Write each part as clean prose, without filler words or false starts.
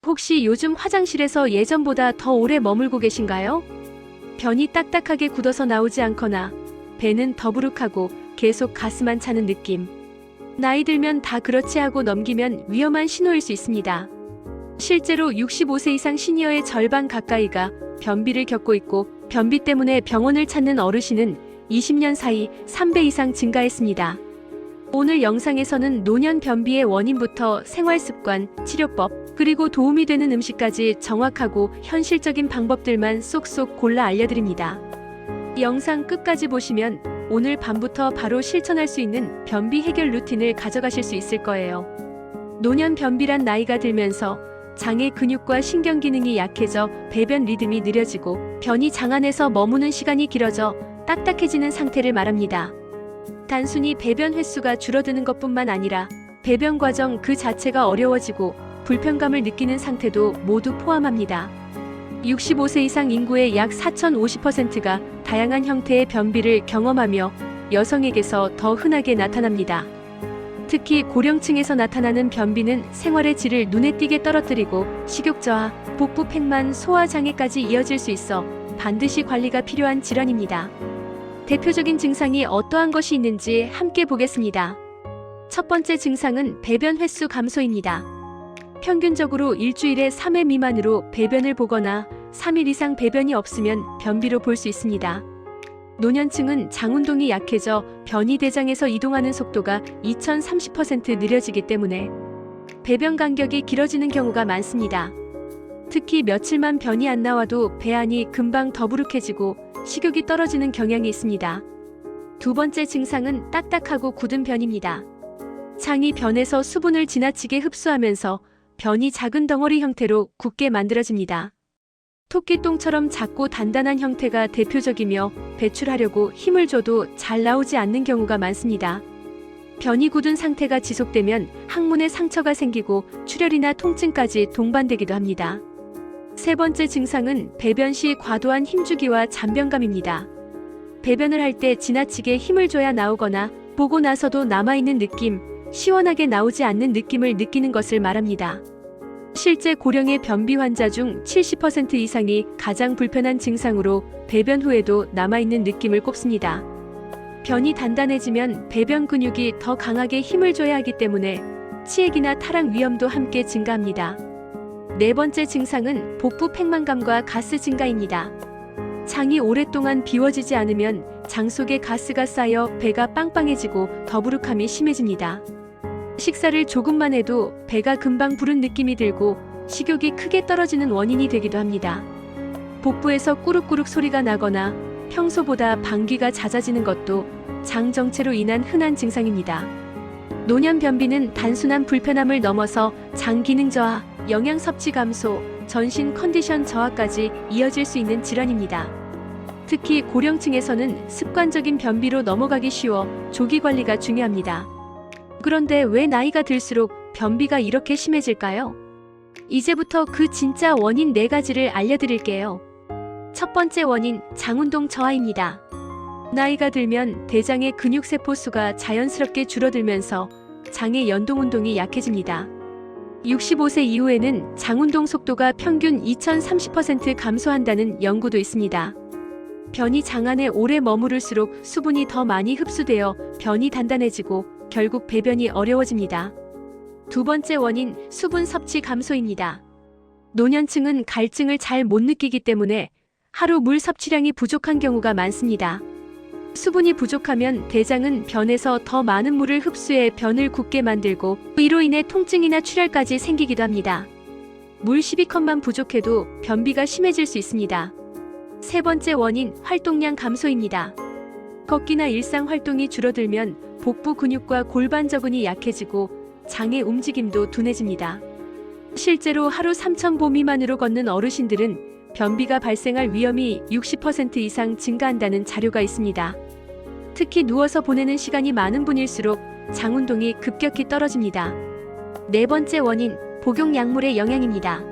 혹시 요즘 화장실에서 예전보다 더 오래 머물고 계신가요? 변이 딱딱하게 굳어서 나오지 않거나 배는 더부룩하고 계속 가스만 차는 느낌. 나이 들면 다 그렇지 하고 넘기면 위험한 신호일 수 있습니다. 실제로 65세 이상 시니어의 절반 가까이가 변비를 겪고 있고 변비 때문에 병원을 찾는 어르신은 20년 사이 3배 이상 증가했습니다. 오늘 영상에서는 노년 변비의 원인부터 생활습관, 치료법, 그리고 도움이 되는 음식까지 정확하고 현실적인 방법들만 쏙쏙 골라 알려드립니다. 영상 끝까지 보시면 오늘 밤부터 바로 실천할 수 있는 변비 해결 루틴을 가져가실 수 있을 거예요. 노년 변비란 나이가 들면서 장의 근육과 신경 기능이 약해져 배변 리듬이 느려지고 변이 장 안에서 머무는 시간이 길어져 딱딱해지는 상태를 말합니다. 단순히 배변 횟수가 줄어드는 것뿐만 아니라 배변 과정 그 자체가 어려워지고 불편감을 느끼는 상태도 모두 포함합니다. 65세 이상 인구의 약 4,050%가 다양한 형태의 변비를 경험하며 여성에게서 더 흔하게 나타납니다. 특히 고령층에서 나타나는 변비는 생활의 질을 눈에 띄게 떨어뜨리고 식욕 저하, 복부 팽만, 소화 장애까지 이어질 수 있어 반드시 관리가 필요한 질환입니다. 대표적인 증상이 어떠한 것이 있는지 함께 보겠습니다. 첫 번째 증상은 배변 횟수 감소입니다. 평균적으로 일주일에 3회 미만으로 배변을 보거나 3일 이상 배변이 없으면 변비로 볼 수 있습니다. 노년층은 장운동이 약해져 변이 대장에서 이동하는 속도가 2030% 느려지기 때문에 배변 간격이 길어지는 경우가 많습니다. 특히 며칠만 변이 안 나와도 배 안이 금방 더부룩해지고 식욕이 떨어지는 경향이 있습니다. 두 번째 증상은 딱딱하고 굳은 변입니다. 장이 변에서 수분을 지나치게 흡수하면서 변이 작은 덩어리 형태로 굳게 만들어집니다. 토끼똥처럼 작고 단단한 형태가 대표적이며 배출하려고 힘을 줘도 잘 나오지 않는 경우가 많습니다. 변이 굳은 상태가 지속되면 항문에 상처가 생기고 출혈이나 통증까지 동반되기도 합니다. 세 번째 증상은 배변 시 과도한 힘주기와 잔변감입니다. 배변을 할 때 지나치게 힘을 줘야 나오거나 보고 나서도 남아있는 느낌, 시원하게 나오지 않는 느낌을 느끼는 것을 말합니다. 실제 고령의 변비 환자 중 70% 이상이 가장 불편한 증상으로 배변 후에도 남아있는 느낌을 꼽습니다. 변이 단단해지면 배변 근육이 더 강하게 힘을 줘야 하기 때문에 치액이나 탈항 위험도 함께 증가합니다. 네 번째 증상은 복부 팽만감과 가스 증가입니다. 장이 오랫동안 비워지지 않으면 장 속에 가스가 쌓여 배가 빵빵해지고 더부룩함이 심해집니다. 식사를 조금만 해도 배가 금방 부른 느낌이 들고 식욕이 크게 떨어지는 원인이 되기도 합니다. 복부에서 꾸룩꾸룩 소리가 나거나 평소보다 방귀가 잦아지는 것도 장 정체로 인한 흔한 증상입니다. 노년 변비는 단순한 불편함을 넘어서 장 기능 저하, 영양 섭취 감소, 전신 컨디션 저하까지 이어질 수 있는 질환입니다. 특히 고령층에서는 습관적인 변비로 넘어가기 쉬워 조기 관리가 중요합니다. 그런데 왜 나이가 들수록 변비가 이렇게 심해질까요? 이제부터 그 진짜 원인 4가지를 알려드릴게요. 첫 번째 원인, 장운동 저하입니다. 나이가 들면 대장의 근육세포 수가 자연스럽게 줄어들면서 장의 연동운동이 약해집니다. 65세 이후에는 장운동 속도가 평균 2030% 감소한다는 연구도 있습니다. 변이 장 안에 오래 머무를수록 수분이 더 많이 흡수되어 변이 단단해지고 결국 배변이 어려워집니다. 두 번째 원인, 수분 섭취 감소입니다. 노년층은 갈증을 잘 못 느끼기 때문에 하루 물 섭취량이 부족한 경우가 많습니다. 수분이 부족하면 대장은 변에서 더 많은 물을 흡수해 변을 굳게 만들고 이로 인해 통증이나 출혈까지 생기기도 합니다. 물 12컵만 부족해도 변비가 심해질 수 있습니다. 세 번째 원인, 활동량 감소입니다. 걷기나 일상 활동이 줄어들면 복부 근육과 골반 저근이 약해지고 장의 움직임도 둔해집니다. 실제로 하루 3,000보 미만으로 걷는 어르신들은 변비가 발생할 위험이 60% 이상 증가한다는 자료가 있습니다. 특히 누워서 보내는 시간이 많은 분일수록 장운동이 급격히 떨어집니다. 네 번째 원인, 복용 약물의 영향입니다.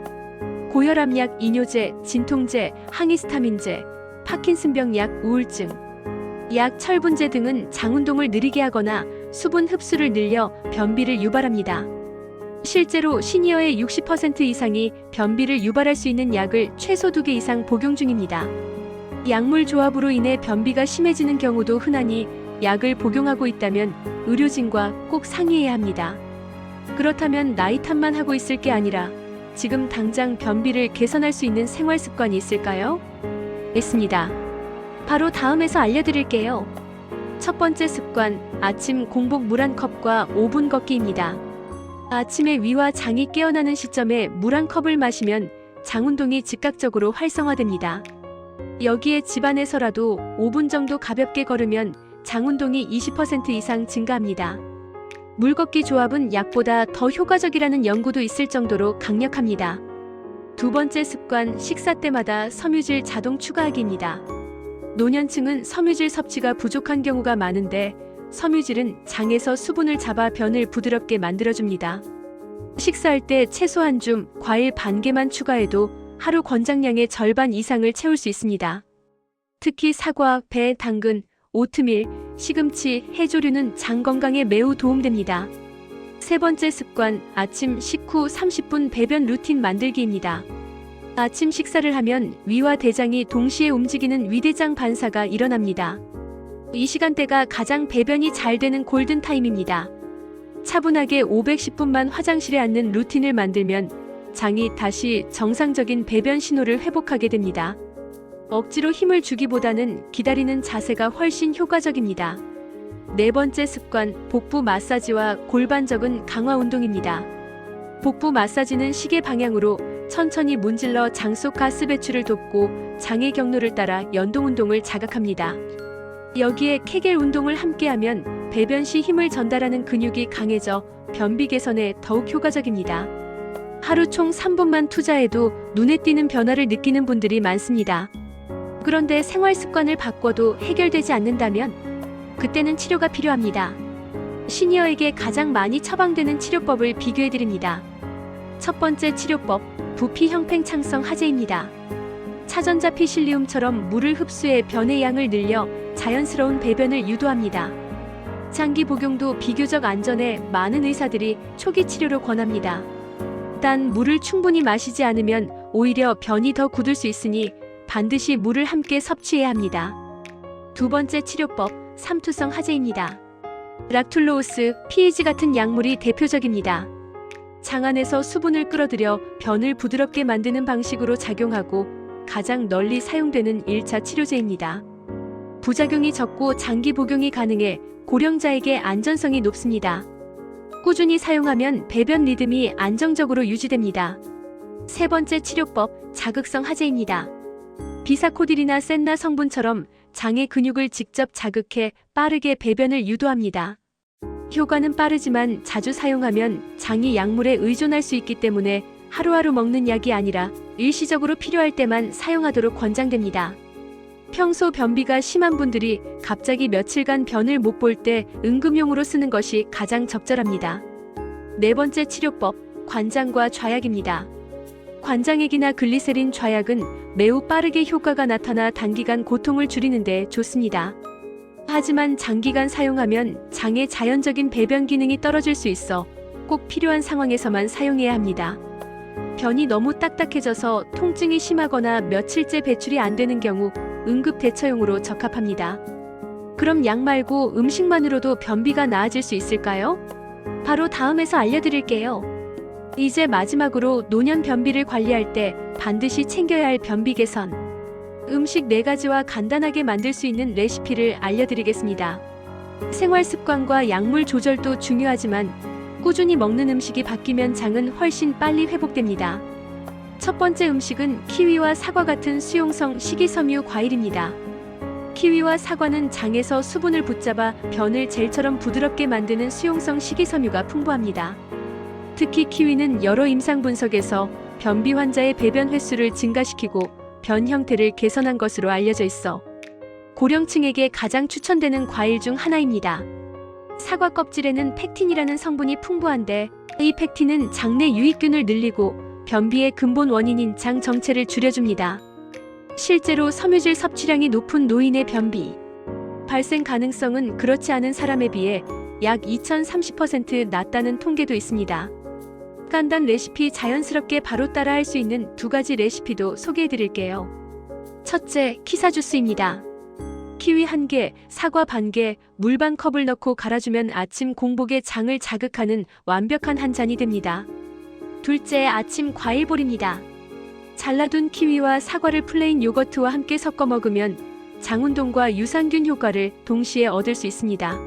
고혈압약, 이뇨제, 진통제, 항히스타민제, 파킨슨병 약, 우울증, 약, 철분제 등은 장운동을 느리게 하거나 수분 흡수를 늘려 변비를 유발합니다. 실제로 시니어의 60% 이상이 변비를 유발할 수 있는 약을 최소 2개 이상 복용 중입니다. 약물 조합으로 인해 변비가 심해지는 경우도 흔하니 약을 복용하고 있다면 의료진과 꼭 상의해야 합니다. 그렇다면 나이 탓만 하고 있을 게 아니라 지금 당장 변비를 개선할 수 있는 생활 습관이 있을까요? 있습니다. 바로 다음에서 알려드릴게요. 첫 번째 습관, 아침 공복 물 한 컵과 5분 걷기입니다. 아침에 위와 장이 깨어나는 시점에 물 한 컵을 마시면 장운동이 즉각적으로 활성화됩니다. 여기에 집안에서라도 5분 정도 가볍게 걸으면 장운동이 20% 이상 증가합니다. 물걷기 조합은 약보다 더 효과적이라는 연구도 있을 정도로 강력합니다. 두 번째 습관, 식사 때마다 섬유질 자동 추가하기입니다. 노년층은 섬유질 섭취가 부족한 경우가 많은데 섬유질은 장에서 수분을 잡아 변을 부드럽게 만들어줍니다. 식사할 때 채소 한 줌, 과일 반 개만 추가해도 하루 권장량의 절반 이상을 채울 수 있습니다. 특히 사과, 배, 당근, 오트밀, 시금치, 해조류는 장 건강에 매우 도움됩니다. 세 번째 습관, 아침 식후 30분 배변 루틴 만들기입니다. 아침 식사를 하면 위와 대장이 동시에 움직이는 위대장 반사가 일어납니다. 이 시간대가 가장 배변이 잘 되는 골든타임입니다. 차분하게 510분만 화장실에 앉는 루틴을 만들면 장이 다시 정상적인 배변 신호를 회복하게 됩니다. 억지로 힘을 주기보다는 기다리는 자세가 훨씬 효과적입니다. 네 번째 습관, 복부 마사지와 골반적은 강화 운동입니다. 복부 마사지는 시계 방향으로 천천히 문질러 장 속 가스 배출을 돕고 장의 경로를 따라 연동 운동을 자극합니다. 여기에 케겔 운동을 함께하면 배변 시 힘을 전달하는 근육이 강해져 변비 개선에 더욱 효과적입니다. 하루 총 3분만 투자해도 눈에 띄는 변화를 느끼는 분들이 많습니다. 그런데 생활 습관을 바꿔도 해결되지 않는다면 그때는 치료가 필요합니다. 시니어에게 가장 많이 처방되는 치료법을 비교해드립니다. 첫 번째 치료법, 부피 형팽창성 하재입니다. 차전자 피실리움처럼 물을 흡수해 변의 양을 늘려 자연스러운 배변을 유도합니다. 장기 복용도 비교적 안전해 많은 의사들이 초기 치료로 권합니다. 단 물을 충분히 마시지 않으면 오히려 변이 더 굳을 수 있으니 반드시 물을 함께 섭취해야 합니다. 두 번째 치료법, 삼투성 하재입니다. 락툴로오스, PEG 같은 약물이 대표적입니다. 장 안에서 수분을 끌어들여 변을 부드럽게 만드는 방식으로 작용하고 가장 널리 사용되는 1차 치료제입니다. 부작용이 적고 장기 복용이 가능해 고령자에게 안전성이 높습니다. 꾸준히 사용하면 배변 리듬이 안정적으로 유지됩니다. 세 번째 치료법, 자극성 하재입니다. 비사코딜이나 센나 성분처럼 장의 근육을 직접 자극해 빠르게 배변을 유도합니다. 효과는 빠르지만 자주 사용하면 장이 약물에 의존할 수 있기 때문에 하루하루 먹는 약이 아니라 일시적으로 필요할 때만 사용하도록 권장됩니다. 평소 변비가 심한 분들이 갑자기 며칠간 변을 못 볼 때 응급용으로 쓰는 것이 가장 적절합니다. 네 번째 치료법, 관장과 좌약입니다. 관장액이나 글리세린 좌약은 매우 빠르게 효과가 나타나 단기간 고통을 줄이는 데 좋습니다. 하지만 장기간 사용하면 장의 자연적인 배변 기능이 떨어질 수 있어 꼭 필요한 상황에서만 사용해야 합니다. 변이 너무 딱딱해져서 통증이 심하거나 며칠째 배출이 안 되는 경우 응급 대처용으로 적합합니다. 그럼 약 말고 음식만으로도 변비가 나아질 수 있을까요? 바로 다음에서 알려드릴게요. 이제 마지막으로 노년 변비를 관리할 때 반드시 챙겨야 할 변비 개선. 음식 4가지와 간단하게 만들 수 있는 레시피를 알려드리겠습니다. 생활 습관과 약물 조절도 중요하지만 꾸준히 먹는 음식이 바뀌면 장은 훨씬 빨리 회복됩니다. 첫 번째 음식은 키위와 사과 같은 수용성 식이섬유 과일입니다. 키위와 사과는 장에서 수분을 붙잡아 변을 젤처럼 부드럽게 만드는 수용성 식이섬유가 풍부합니다. 특히 키위는 여러 임상 분석에서 변비 환자의 배변 횟수를 증가시키고 변 형태를 개선한 것으로 알려져 있어 고령층에게 가장 추천되는 과일 중 하나입니다. 사과 껍질에는 팩틴이라는 성분이 풍부한데 이 팩틴은 장내 유익균을 늘리고 변비의 근본 원인인 장 정체를 줄여줍니다. 실제로 섬유질 섭취량이 높은 노인의 변비 발생 가능성은 그렇지 않은 사람에 비해 약 2030% 낮다는 통계도 있습니다. 간단 레시피 자연스럽게 바로 따라할 수 있는 2가지 레시피도 소개해드릴게요. 첫째, 키사 주스입니다. 키위 1개, 사과 반 개, 물 반 컵을 넣고 갈아주면 아침 공복에 장을 자극하는 완벽한 한 잔이 됩니다. 둘째, 아침 과일볼입니다. 잘라둔 키위와 사과를 플레인 요거트와 함께 섞어 먹으면 장운동과 유산균 효과를 동시에 얻을 수 있습니다.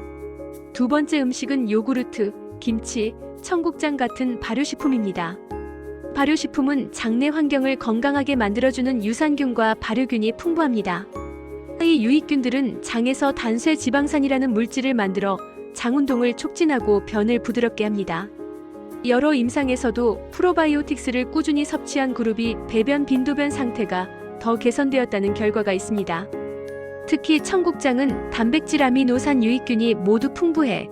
두 번째 음식은 요구르트, 김치, 청국장 같은 발효식품입니다. 발효식품은 장내 환경을 건강하게 만들어주는 유산균과 발효균이 풍부합니다. 이 유익균들은 장에서 단쇄 지방산이라는 물질을 만들어 장운동을 촉진하고 변을 부드럽게 합니다. 여러 임상에서도 프로바이오틱스를 꾸준히 섭취한 그룹이 배변 빈도변 상태가 더 개선되었다는 결과가 있습니다. 특히 청국장은 단백질, 아미노산, 유익균이 모두 풍부해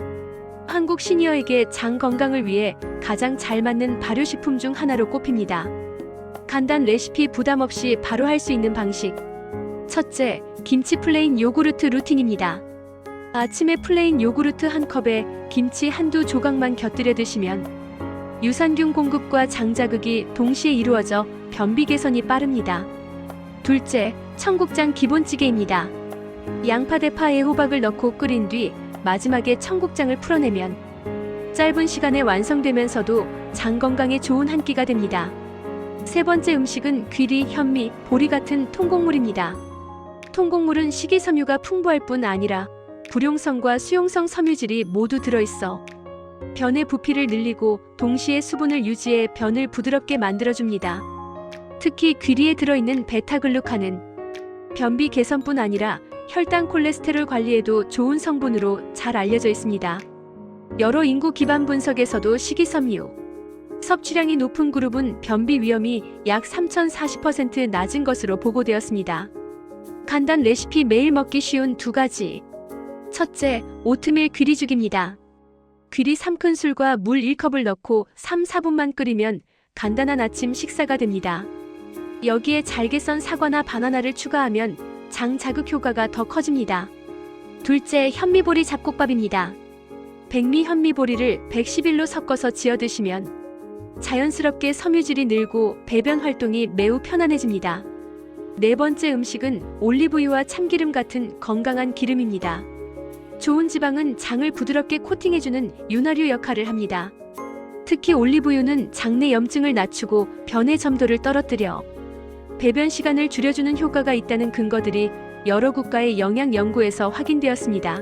한국 시니어에게 장 건강을 위해 가장 잘 맞는 발효식품 중 하나로 꼽힙니다. 간단 레시피 부담 없이 바로 할 수 있는 방식. 첫째, 김치 플레인 요구르트 루틴입니다. 아침에 플레인 요구르트 한 컵에 김치 한두 조각만 곁들여 드시면 유산균 공급과 장 자극이 동시에 이루어져 변비 개선이 빠릅니다. 둘째, 청국장 기본찌개입니다. 양파, 대파, 애호박을 넣고 끓인 뒤 마지막에 청국장을 풀어내면 짧은 시간에 완성되면서도 장 건강에 좋은 한 끼가 됩니다. 세 번째 음식은 귀리, 현미, 보리 같은 통곡물입니다. 통곡물은 식이섬유가 풍부할 뿐 아니라 불용성과 수용성 섬유질이 모두 들어있어 변의 부피를 늘리고 동시에 수분을 유지해 변을 부드럽게 만들어줍니다. 특히 귀리에 들어있는 베타글루칸은 변비 개선뿐 아니라 혈당 콜레스테롤 관리에도 좋은 성분으로 잘 알려져 있습니다. 여러 인구 기반 분석에서도 식이섬유 섭취량이 높은 그룹은 변비 위험이 약 3040% 낮은 것으로 보고되었습니다. 간단 레시피 매일 먹기 쉬운 2가지. 첫째, 오트밀 귀리죽입니다. 귀리 3큰술과 물 1컵을 넣고 3-4분만 끓이면 간단한 아침 식사가 됩니다. 여기에 잘게 썬 사과나 바나나를 추가하면 장 자극 효과가 더 커집니다. 둘째, 현미보리 잡곡밥입니다. 백미 현미보리를 110일로 섞어서 지어 드시면 자연스럽게 섬유질이 늘고 배변 활동이 매우 편안해집니다. 네 번째 음식은 올리브유와 참기름 같은 건강한 기름입니다. 좋은 지방은 장을 부드럽게 코팅해주는 윤활유 역할을 합니다. 특히 올리브유는 장내 염증을 낮추고 변의 점도를 떨어뜨려 배변 시간을 줄여주는 효과가 있다는 근거들이 여러 국가의 영양 연구에서 확인되었습니다.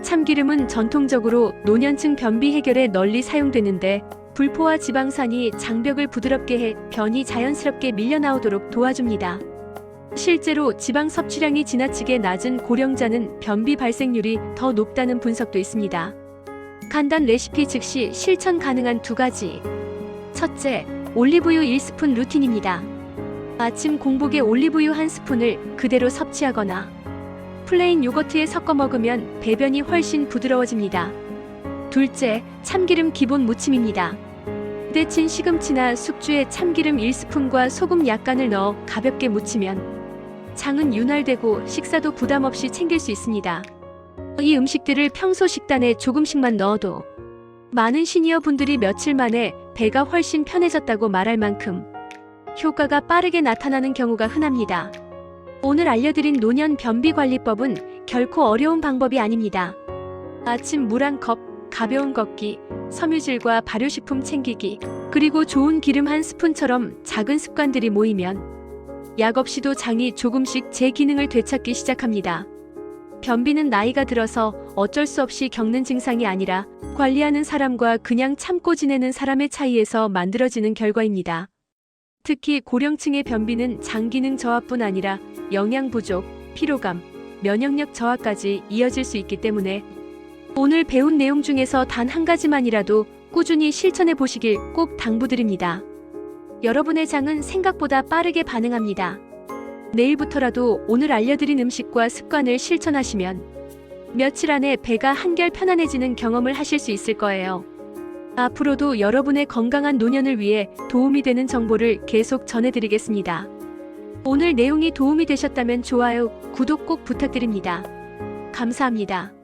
참기름은 전통적으로 노년층 변비 해결에 널리 사용되는데 불포화 지방산이 장벽을 부드럽게 해 변이 자연스럽게 밀려나오도록 도와줍니다. 실제로 지방 섭취량이 지나치게 낮은 고령자는 변비 발생률이 더 높다는 분석도 있습니다. 간단 레시피 즉시 실천 가능한 2가지. 첫째, 올리브유 1스푼 루틴입니다. 아침 공복에 올리브유 1스푼을 그대로 섭취하거나 플레인 요거트에 섞어 먹으면 배변이 훨씬 부드러워집니다. 둘째, 참기름 기본 무침입니다. 데친 시금치나 숙주에 참기름 1스푼과 소금 약간을 넣어 가볍게 무치면 장은 윤활되고 식사도 부담 없이 챙길 수 있습니다. 이 음식들을 평소 식단에 조금씩만 넣어도 많은 시니어 분들이 며칠 만에 배가 훨씬 편해졌다고 말할 만큼 효과가 빠르게 나타나는 경우가 흔합니다. 오늘 알려드린 노년 변비 관리법은 결코 어려운 방법이 아닙니다. 아침 물 1컵, 가벼운 걷기, 섬유질과 발효식품 챙기기, 그리고 좋은 기름 1스푼처럼 작은 습관들이 모이면 약 없이도 장이 조금씩 제 기능을 되찾기 시작합니다. 변비는 나이가 들어서 어쩔 수 없이 겪는 증상이 아니라 관리하는 사람과 그냥 참고 지내는 사람의 차이에서 만들어지는 결과입니다. 특히 고령층의 변비는 장 기능 저하뿐 아니라 영양 부족, 피로감, 면역력 저하까지 이어질 수 있기 때문에 오늘 배운 내용 중에서 단 한 가지만이라도 꾸준히 실천해 보시길 꼭 당부드립니다. 여러분의 장은 생각보다 빠르게 반응합니다. 내일부터라도 오늘 알려드린 음식과 습관을 실천하시면 며칠 안에 배가 한결 편안해지는 경험을 하실 수 있을 거예요. 앞으로도 여러분의 건강한 노년을 위해 도움이 되는 정보를 계속 전해드리겠습니다. 오늘 내용이 도움이 되셨다면 좋아요, 구독 꼭 부탁드립니다. 감사합니다.